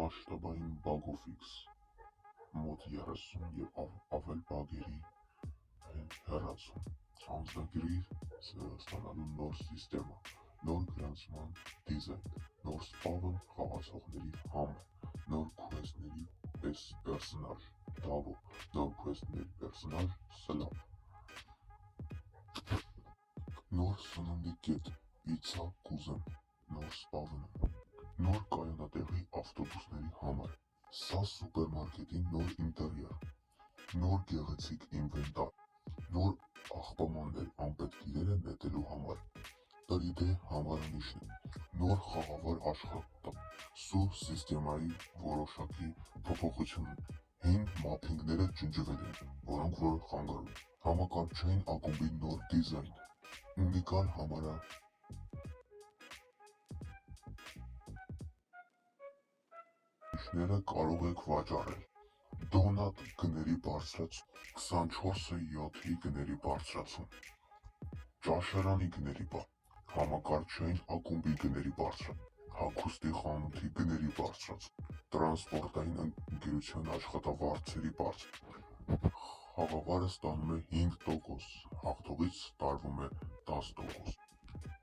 Մասշտաբային բագով X մոտ 30 և ավել բագերի հեռացում, անձնագրի ստանալու նոր սիստեմա, նոր գրանցման դիզայն, նոր սպավն խաղացողների համար, նոր քվեսթերի պերսոնաժ, Դավո, նոր քվեսթների պերսոնաժ, Սլավ, նոր սննդի կետ, պիցցա կուզեմ, նոր սպավնում, նոր կայանատեղի ավտոբուսների համար, սա սուպերմարկետի նոր ինտերիեր, նոր գեղեցիկ ինվենտար, նոր աղբամաններ անպետք իրերը նետելու համար, 3D համարանիշներ, նոր խաղավար աշխատանք, սու սիստեմայի որոշակի փոփոխություններ, հին մափինգները ջնջվել են, որոնք որ խանգարում են, համակարգչային ակումբի նոր դիզայն, ունիկալ համարանիշները կարող եք վաճառել, դոնատ գների բարձրացում, 24/7 գների բարձրացում, ճաշարանի գների համակարգչային ակումբի գների բարձրացում, հագուստի խանութի գների բարձրացում, տրանսպորտային ընկերության աշխատավարձերի բարձրացում, խաղավարը ստանում է 5%, հաղթողից տարվում է 10%,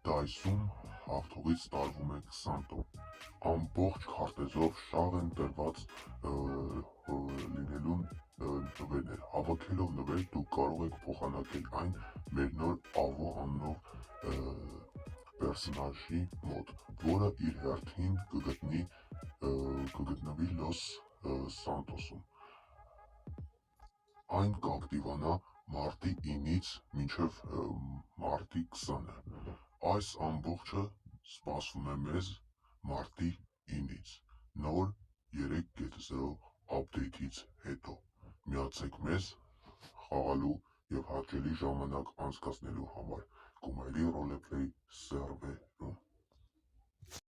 դայսում հաղթողից տարվում է 20%, ամբողջ քարտեզով շաղ են տրված լինելու նվերներ, հավաքելով նվեր դուք կարող եք փոխանակել այն մեր նոր Avo անունով պերսոնաժի մոտ, որը իր հերթին կգտնվի Լոս Սանտոսում, այն կակտիվանա մարտի 9-ից մինչև մարտի 20-ը, այս ամբողջը սպասվում է մեզ մարտի 9-ից, նոր 3.0 ափդեյթից հետո, միացեք մեզ խաղալու և հաճելի ժամանակ անցկացնելու համար, Գումայրի ռոլեփլեյ սերվեր։